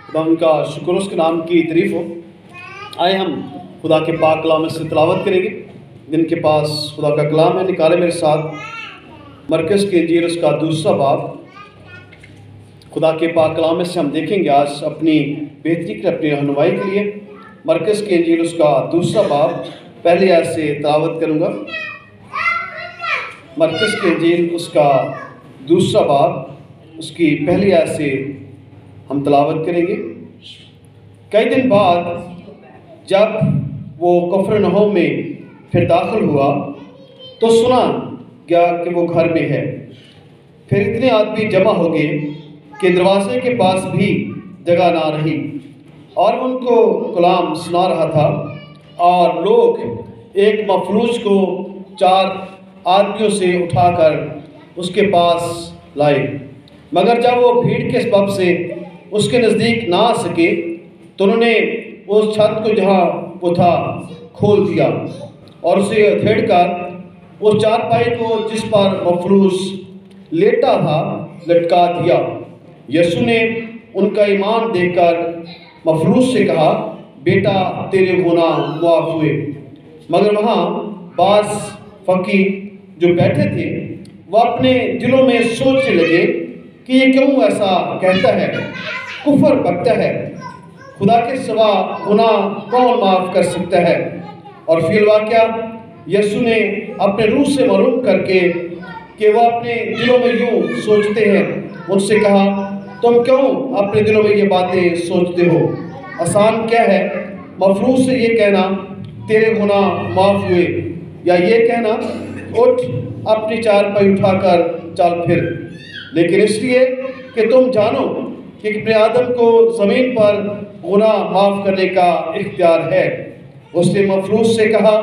خدا ان کا شکر اس کے نام کی تعریف ہو۔ آئے ہم خدا کے پاک کلام سے تلاوت کریں گے۔ جن کے پاس خدا کا کلام ہے نکالے میرے ساتھ مرکز کی انجیل اس کا دوسرا باب۔ خدا کے پاک کلام سے ہم دیکھیں گے آج اپنی بہتری کے اپنی رہنمائی کے لیے مرکز کی انجیل اس کا دوسرا باب پہلی آیت سے تلاوت کروں گا۔ مرکز کی انجیل اس کا دوسرا باب اس کی پہلی آیت سے ہم تلاوت کریں گے۔ کئی دن بعد جب وہ کفرنہوم میں پھر داخل ہوا تو سنا گیا کہ وہ گھر میں ہے۔ پھر اتنے آدمی جمع ہو گئے کہ دروازے کے پاس بھی جگہ نہ رہی، اور ان کو کلام سنا رہا تھا۔ اور لوگ ایک مفلوج کو 4 آدمیوں سے اٹھا کر اس کے پاس لائے، مگر جب وہ بھیڑ کے سبب سے اس کے نزدیک نہ آ سکے تو انہوں نے اس چھت کو جہاں وہ تھا کھول دیا اور اسے ادھیڑ کر اس چارپائی کو جس پر مفلوج لیٹا تھا لٹکا دیا۔ یسوع نے ان کا ایمان دیکھ کر مفلوج سے کہا، بیٹا تیرے گناہ معاف ہوئے۔ مگر وہاں بعض فقیہ جو بیٹھے تھے وہ اپنے دلوں میں سوچنے لگے کہ یہ کیوں ایسا کہتا ہے، کفر بکتا ہے، خدا کے سوا گناہ کون معاف کر سکتا ہے۔ اور فی الواقعہ یسوع نے اپنے روح سے معلوم کر کے کہ وہ اپنے دلوں میں یوں سوچتے ہیں ان سے کہا، تم کیوں اپنے دلوں میں یہ باتیں سوچتے ہو؟ آسان کیا ہے مفلوج سے یہ کہنا تیرے گناہ معاف ہوئے، یا یہ کہنا اٹھ اپنی چارپائی اٹھا کر چل پھر؟ لیکن اس لیے کہ تم جانو کہ ابن آدم کو زمین پر گناہ معاف کرنے کا اختیار ہے۔ اس نے مفلوج سے کہا،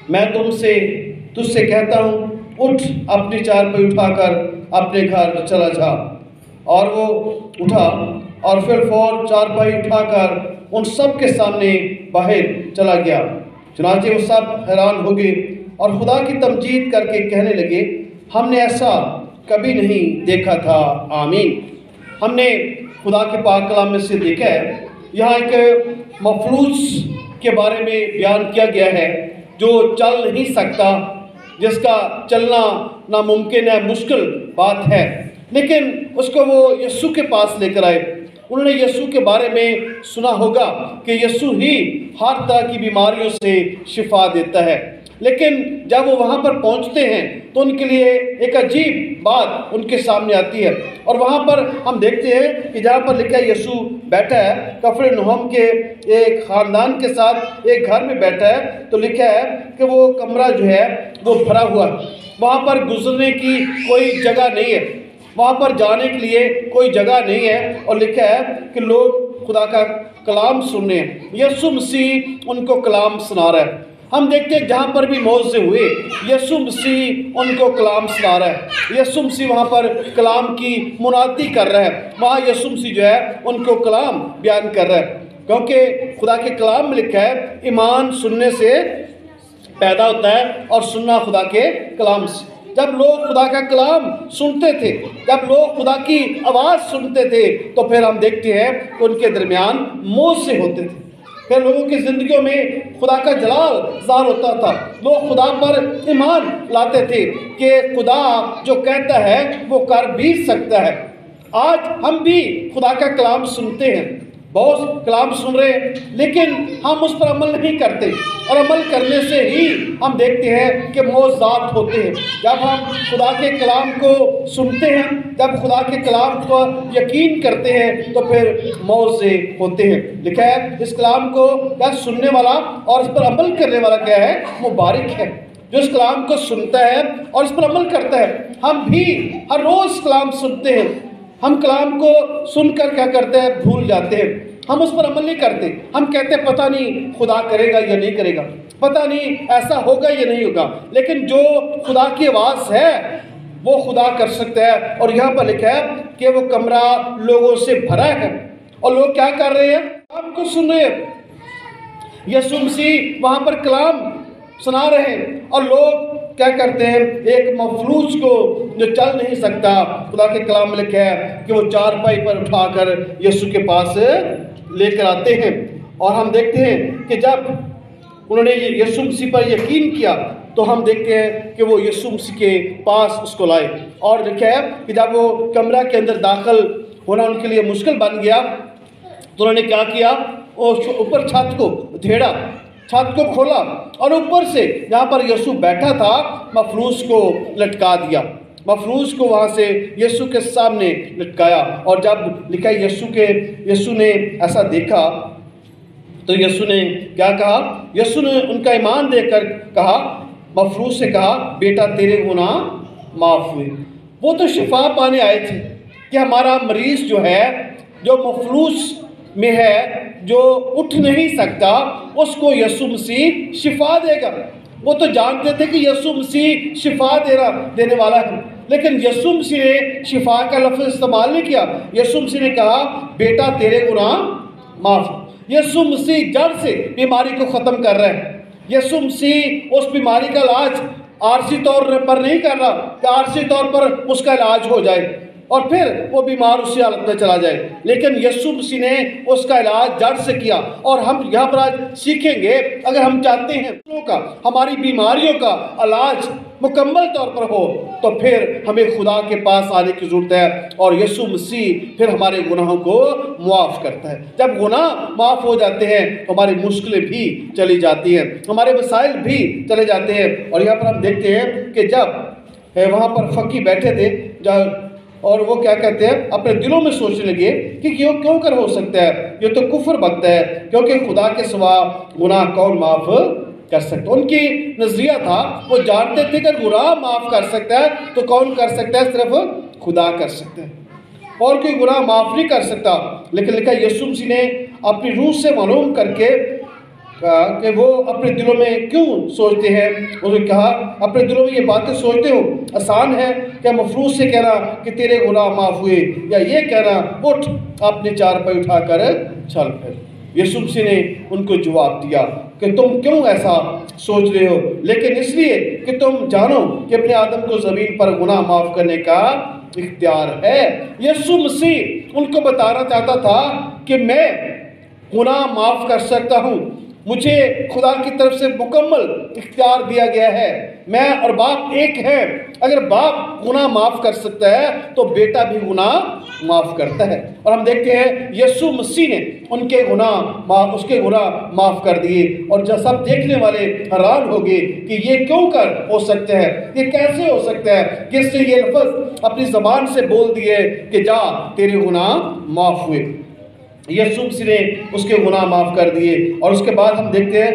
میں تجھ سے کہتا ہوں اٹھ اپنی چارپائی اٹھا کر اپنے گھر چلا جا۔ اور وہ اٹھا اور پھر فور چارپائی اٹھا کر ان سب کے سامنے باہر چلا گیا۔ چنانچہ وہ سب حیران ہو گئے اور خدا کی تمجید کر کے کہنے لگے، ہم نے ایسا کبھی نہیں دیکھا تھا۔ آمین۔ ہم نے خدا کے پاک کلام میں سے دیکھا ہے یہاں ایک مفلوج کے بارے میں بیان کیا گیا ہے جو چل نہیں سکتا، جس کا چلنا ناممکن ہے، مشکل بات ہے، لیکن اس کو وہ یسوع کے پاس لے کر آئے۔ انہوں نے یسوع کے بارے میں سنا ہوگا کہ یسوع ہی ہر طرح کی بیماریوں سے شفا دیتا ہے، لیکن جب وہ وہاں پر پہنچتے ہیں تو ان کے لیے ایک عجیب بات ان کے سامنے آتی ہے۔ اور وہاں پر ہم دیکھتے ہیں کہ جہاں پر لکھا ہے یسوع بیٹھا ہے کفرنہوم کے ایک خاندان کے ساتھ ایک گھر میں بیٹھا ہے، تو لکھا ہے کہ وہ کمرہ جو ہے وہ بھرا ہوا ہے، وہاں پر گزرنے کی کوئی جگہ نہیں ہے، وہاں پر جانے کے لیے کوئی جگہ نہیں ہے، اور لکھا ہے کہ لوگ خدا کا کلام سننے ہیں۔ یسوع مسیح ان کو کلام سنا رہا ہے۔ ہم دیکھتے ہیں جہاں پر بھی معجزے ہوئے یسوع مسیح ان کو کلام سنا رہا ہے، یسوع مسیح وہاں پر کلام کی منادی کر رہا ہے، وہاں یسوع مسیح جو ہے ان کو کلام بیان کر رہا ہے، کیونکہ خدا کے کلام میں لکھا ہے ایمان سننے سے پیدا ہوتا ہے اور سننا خدا کے کلام سے۔ جب لوگ خدا کا کلام سنتے تھے، جب لوگ خدا کی آواز سنتے تھے، تو پھر ہم دیکھتے ہیں کہ ان کے درمیان معجزے ہوتے تھے، پھر لوگوں کی زندگیوں میں خدا کا جلال ظاہر ہوتا تھا، لوگ خدا پر ایمان لاتے تھے کہ خدا جو کہتا ہے وہ کر بھی سکتا ہے۔ آج ہم بھی خدا کا کلام سنتے ہیں، بہت کلام سن رہے ہیں، لیکن ہم اس پر عمل نہیں کرتے، اور عمل کرنے سے ہی ہم دیکھتے ہیں کہ معجزات ہوتے ہیں۔ جب ہم خدا کے کلام کو سنتے ہیں، جب خدا کے کلام پر یقین کرتے ہیں، تو پھر معجزے ہوتے ہیں۔ لکھا ہے اس کلام کو کیا سننے والا اور اس پر عمل کرنے والا کیا ہے، مبارک ہے۔ جو اس کلام کو سنتا ہے اور اس پر عمل کرتا ہے۔ ہم بھی ہر روز کلام سنتے ہیں، ہم کلام کو سن کر کیا کرتے ہیں، بھول جاتے ہیں، ہم اس پر عمل نہیں کرتے۔ ہم کہتے ہیں پتہ نہیں خدا کرے گا یا نہیں کرے گا، پتہ نہیں ایسا ہوگا یا نہیں ہوگا، لیکن جو خدا کی آواز ہے وہ خدا کر سکتا ہے۔ اور یہاں پر لکھا ہے کہ وہ کمرہ لوگوں سے بھرا ہے، اور لوگ کیا کر رہے ہیں، کلام کو سن رہے ہیں۔ یسوع مسیح وہاں پر کلام سنا رہے ہیں، اور لوگ کیا کرتے ہیں، ایک مفلوج کو جو چل نہیں سکتا، خدا کے کلام میں لکھا ہے کہ وہ چارپائی پر اٹھا کر یسوع کے پاس لے کر آتے ہیں، اور ہم دیکھتے ہیں کہ جب انہوں نے یسوع مسیح پر یقین کیا تو ہم دیکھتے ہیں کہ وہ یسوع مسیح کے پاس اس کو لائے، اور لکھا ہے کہ جب وہ کمرہ کے اندر داخل ہونا ان کے لیے مشکل بن گیا تو انہوں نے کیا کیا، وہ اوپر چھت کو دھیڑا، چھت کو کھولا اور اوپر سے جہاں پر یسوع بیٹھا تھا مفلوج کو لٹکا دیا، مفلوج کو وہاں سے یسوع کے سامنے لٹکایا، اور جب لکھا یسوع نے ایسا دیکھا تو یسوع نے کیا کہا، یسوع نے ان کا ایمان دیکھ کر کہا، مفلوج سے کہا، بیٹا تیرے گناہ معاف ہوئے۔ وہ تو شفا پانے آئے تھے کہ ہمارا مریض جو ہے، جو مفلوج میں ہے، جو اٹھ نہیں سکتا، اس کو یسوع مسیح شفا دے گا۔ وہ تو جانتے تھے کہ یسوع مسیح شفا دینے والا ہے، لیکن یسوع مسیح نے شفا کا لفظ استعمال نہیں کیا۔ یسوع مسیح نے کہا، بیٹا تیرے گناہ معاف۔ یسوع مسیح جڑ سے بیماری کو ختم کر رہا ہے۔ یسوع مسیح اس بیماری کا علاج عارضی طور پر نہیں کر رہا کہ عارضی طور پر اس کا علاج ہو جائے اور پھر وہ بیمار اسی حالت میں چلا جائے، لیکن یسوع مسیح نے اس کا علاج جڑ سے کیا۔ اور ہم یہاں پر آج سیکھیں گے، اگر ہم چاہتے ہیں ہماری بیماریوں کا علاج مکمل طور پر ہو تو پھر ہمیں خدا کے پاس آنے کی ضرورت ہے، اور یسوع مسیح پھر ہمارے گناہوں کو معاف کرتا ہے۔ جب گناہ معاف ہو جاتے ہیں تو ہماری مشکلیں بھی چلی جاتی ہیں، ہمارے مسائل بھی چلے جاتے ہیں۔ اور یہاں پر ہم دیکھتے ہیں کہ جب وہاں پر فقی بیٹھے تھے اور وہ کیا کہتے ہیں، اپنے دلوں میں سوچنے لگے کہ کیوں کر ہو سکتا ہے، یہ تو کفر بکتا ہے، کیونکہ خدا کے سوا گناہ کون معاف کر سکتا۔ ان کی نظریہ تھا، وہ جانتے تھے کہ گناہ معاف کر سکتا ہے تو کون کر سکتا ہے، صرف خدا کر سکتا ہے، اور کوئی گناہ معاف نہیں کر سکتا۔ لیکن لکھا یسوع مسیح نے اپنی روح سے معلوم کر کے کہ وہ اپنے دلوں میں کیوں سوچتے ہیں، انہوں نے کہا، اپنے دلوں میں یہ باتیں سوچتے ہو، آسان ہے کیا مفلوج سے کہنا کہ تیرے گناہ معاف ہوئے، یا یہ کہنا اٹھ اپنے چارپائی اٹھا کر چل پھر۔ یسوع مسیح نے ان کو جواب دیا کہ تم کیوں ایسا سوچ رہے ہو، لیکن اس لیے کہ تم جانو کہ اپنے آدم کو زمین پر گناہ معاف کرنے کا اختیار ہے۔ یسوع مسیح ان کو بتانا چاہتا تھا کہ میں گناہ معاف کر سکتا ہوں، مجھے خدا کی طرف سے مکمل اختیار دیا گیا ہے، میں اور باپ ایک ہیں۔ اگر باپ گناہ معاف کر سکتا ہے تو بیٹا بھی گناہ معاف کرتا ہے۔ اور ہم دیکھتے ہیں یسوع مسیح نے ان کے اس کے گناہ معاف کر دیے، اور جب سب دیکھنے والے حیران ہو گئے کہ یہ کیوں کر ہو سکتا ہے، یہ کیسے ہو سکتا ہے، کس نے یہ لفظ اپنی زبان سے بول دیے کہ جا تیرے گناہ معاف ہوئے۔ یسوع مسیح نے اس کے گناہ معاف کر دیے، اور اس کے بعد ہم دیکھتے ہیں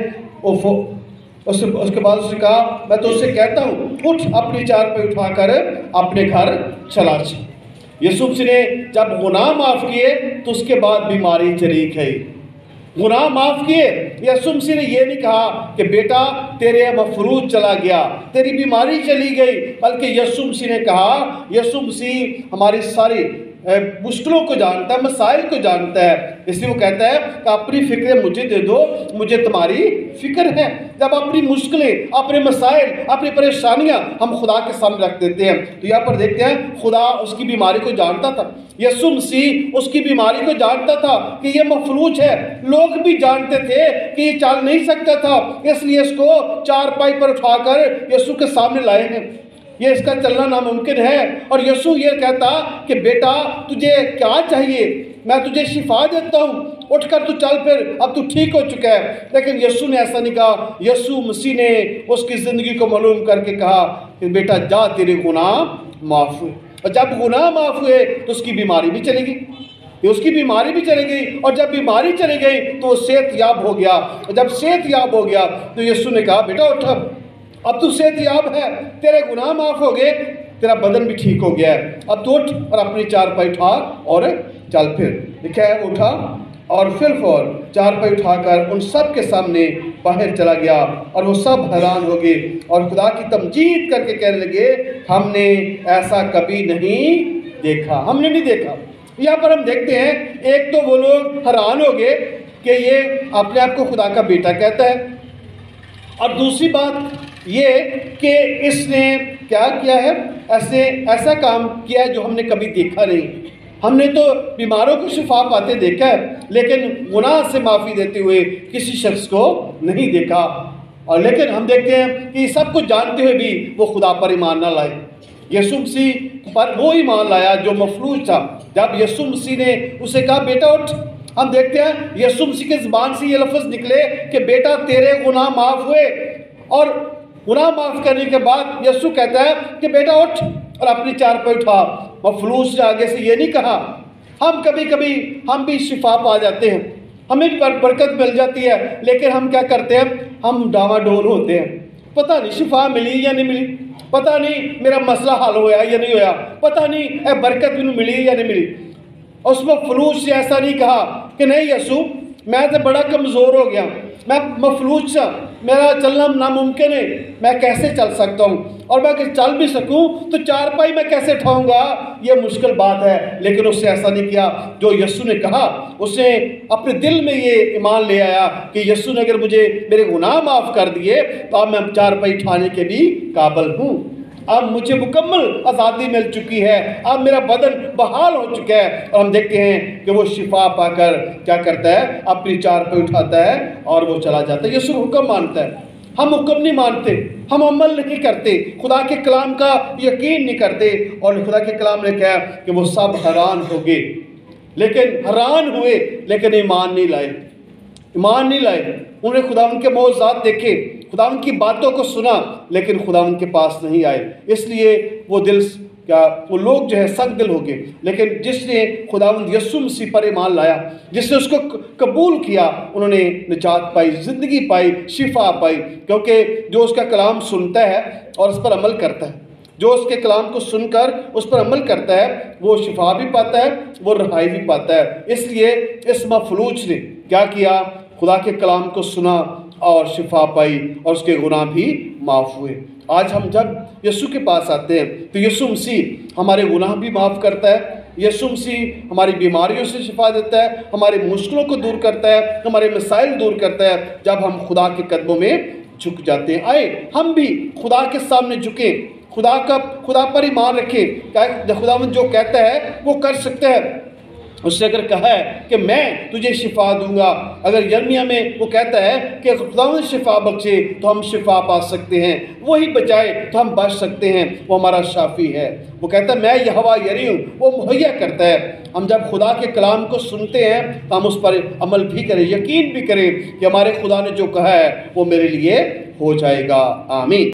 اس کے بعد اس نے کہا، میں تو اس سے کہتا ہوں اٹھ اپنی چارپائی اٹھا کر اپنے گھر چلا جا۔ یسوع مسیح نے جب گناہ معاف کیے تو اس کے بعد بیماری چلی گئی۔ گناہ معاف کیے، یسوع مسیح نے یہ نہیں کہا کہ بیٹا تیرے مفلوج چلا گیا، تیری بیماری چلی گئی، بلکہ یسوع مسیح نے کہا، یسوع مسیح ہماری ساری مشکلوں کو جانتا ہے، مسائل کو جانتا ہے، اس لیے وہ کہتا ہے کہ اپنی فکریں مجھے دے دو، مجھے تمہاری فکر ہے۔ جب اپنی مشکلیں، اپنے مسائل، اپنی پریشانیاں ہم خدا کے سامنے رکھ دیتے ہیں تو یہاں پر دیکھتے ہیں خدا اس کی بیماری کو جانتا تھا، یسوع مسیح اس کی بیماری کو جانتا تھا کہ یہ مفلوج ہے۔ لوگ بھی جانتے تھے کہ یہ چل نہیں سکتا تھا، اس لیے اس کو چارپائی پر اٹھا کر یسوع کے سامنے لائے ہیں، یہ اس کا چلنا ناممکن ہے۔ اور یسوع یہ کہتا کہ بیٹا تجھے کیا چاہیے، میں تجھے شفا دیتا ہوں، اٹھ کر تو چل پھر، اب تو ٹھیک ہو چکا ہے۔ لیکن یسوع نے ایسا نہیں کہا، یسوع مسیح نے اس کی زندگی کو معلوم کر کے کہا کہ بیٹا جا تیرے گناہ معاف ہوئے۔ اور جب گناہ معاف ہوئے تو اس کی بیماری بھی چلی گئی، اس کی بیماری بھی چلی گئی، اور جب بیماری چلی گئی تو وہ صحت یاب ہو گیا۔ اور جب صحت یاب ہو گیا تو یسوع نے کہا بیٹا اٹھ، اب تو صحت یاب ہے، تیرے گناہ معاف ہو گئے، تیرا بدن بھی ٹھیک ہو گیا ہے، اب تو اٹھ اور اپنی چارپائی اٹھا اور چل پھر۔ لکھا ہے اٹھا اور پھر فور چارپائی اٹھا کر ان سب کے سامنے باہر چلا گیا، اور وہ سب حیران ہو گئے اور خدا کی تمجید کر کے کہنے لگے، ہم نے ایسا کبھی نہیں دیکھا، ہم نے نہیں دیکھا۔ یہاں پر ہم دیکھتے ہیں ایک تو وہ لوگ حیران ہو گئے کہ یہ اپنے آپ کو خدا کا بیٹا کہتا ہے، اور دوسری بات یہ کہ اس نے کیا کیا ہے، ایسا کام کیا ہے جو ہم نے کبھی دیکھا نہیں۔ ہم نے تو بیماروں کو شفا پاتے دیکھا ہے، لیکن گناہ سے معافی دیتے ہوئے کسی شخص کو نہیں دیکھا۔ اور لیکن ہم دیکھتے ہیں کہ یہ سب کچھ جانتے ہوئے بھی وہ خدا پر ایمان نہ لائے۔ یسوع مسیح پر وہ ایمان لایا جو مفلوج تھا۔ جب یسوع مسیح نے اسے کہا بیٹا اٹھ، ہم دیکھتے ہیں یسوع مسیح کے زبان سے یہ لفظ نکلے کہ بیٹا تیرے گناہ معاف ہوئے، اور گناہ معاف کرنے کے بعد یسوع کہتا ہے کہ بیٹا اٹھ اور اپنی چارپائی اٹھا۔ مفلوج سے آگے سے یہ نہیں کہا۔ ہم کبھی ہم بھی شفا پا جاتے ہیں، ہمیں بھی برکت مل جاتی ہے، لیکن ہم کیا کرتے ہیں، ہم ڈاواڈول ہوتے ہیں۔ پتہ نہیں شفا ملی یا نہیں ملی، پتہ نہیں میرا مسئلہ حل ہوا یا نہیں ہوا، پتہ نہیں برکت بھی ملی یا نہیں ملی۔ اس مفلوج سے ایسا نہیں کہا کہ نہیں یسوع میں تو بڑا کمزور ہو گیا، میں مفلوج سا، میرا چلنا ناممکن ہے، میں کیسے چل سکتا ہوں، اور میں اگر چل بھی سکوں تو چارپائی میں کیسے اٹھاؤں گا، یہ مشکل بات ہے۔ لیکن اس سے ایسا نہیں کیا جو یسوع نے کہا۔ اس نے اپنے دل میں یہ ایمان لے آیا کہ یسوع نے اگر مجھے میرے گناہ معاف کر دیے تو اب میں چارپائی اٹھانے کے بھی قابل ہوں، اب مجھے مکمل آزادی مل چکی ہے، اب میرا بدن بحال ہو چکا ہے۔ اور ہم دیکھتے ہیں کہ وہ شفا پا کر کیا کرتا ہے، اپنی چارپائی اٹھاتا ہے اور وہ چلا جاتا ہے۔ یسوع حکم مانتا ہے، ہم حکم نہیں مانتے، ہم عمل نہیں کرتے، خدا کے کلام کا یقین نہیں کرتے۔ اور خدا کے کلام نے کہا کہ وہ سب حیران ہو گئے، لیکن حیران ہوئے لیکن ایمان نہیں لائے، ایمان نہیں لائے۔ انہوں نے خداوند کے معجزات دیکھے، خداوند کی باتوں کو سنا، لیکن خداوند کے پاس نہیں آئے۔ اس لیے وہ لوگ جو ہے سخت دل ہو گئے۔ لیکن جس نے خداوند یسوع مسیح پر ایمان لایا، جس نے اس کو قبول کیا، انہوں نے نجات پائی، زندگی پائی، شفا پائی۔ کیونکہ جو اس کا کلام سنتا ہے اور اس پر عمل کرتا ہے، جو اس کے کلام کو سن کر اس پر عمل کرتا ہے، وہ شفا بھی پاتا ہے، وہ رہائی بھی پاتا ہے۔ اس لیے اس مفلوج نے کیا کیا، خدا کے کلام کو سنا اور شفا پائی، اور اس کے گناہ بھی معاف ہوئے۔ آج ہم جب یسوع کے پاس آتے ہیں تو یسوع مسیح ہمارے گناہ بھی معاف کرتا ہے، یسوع مسیح ہماری بیماریوں سے شفا دیتا ہے، ہماری مشکلوں کو دور کرتا ہے، ہمارے مسائل دور کرتا ہے جب ہم خدا کے قدموں میں جھک جاتے ہیں۔ آئے ہم بھی خدا کے سامنے جھکیں، خدا پر ایمان رکھیں، خداوند جو کہتا ہے وہ کر سکتا ہے۔ اس سے اگر کہا ہے کہ میں تجھے شفا دوں گا، اگر یرمیہ میں وہ کہتا ہے کہ خداوند شفا بخشے تو ہم شفا پا سکتے ہیں، وہی بچائے تو ہم بچ سکتے ہیں، وہ ہمارا شافی ہے۔ وہ کہتا ہے میں یہوہ یری ہوں، وہ مہیا کرتا ہے۔ ہم جب خدا کے کلام کو سنتے ہیں تو ہم اس پر عمل بھی کریں، یقین بھی کریں کہ ہمارے خدا نے جو کہا ہے وہ میرے لیے ہو جائے گا۔ آمین۔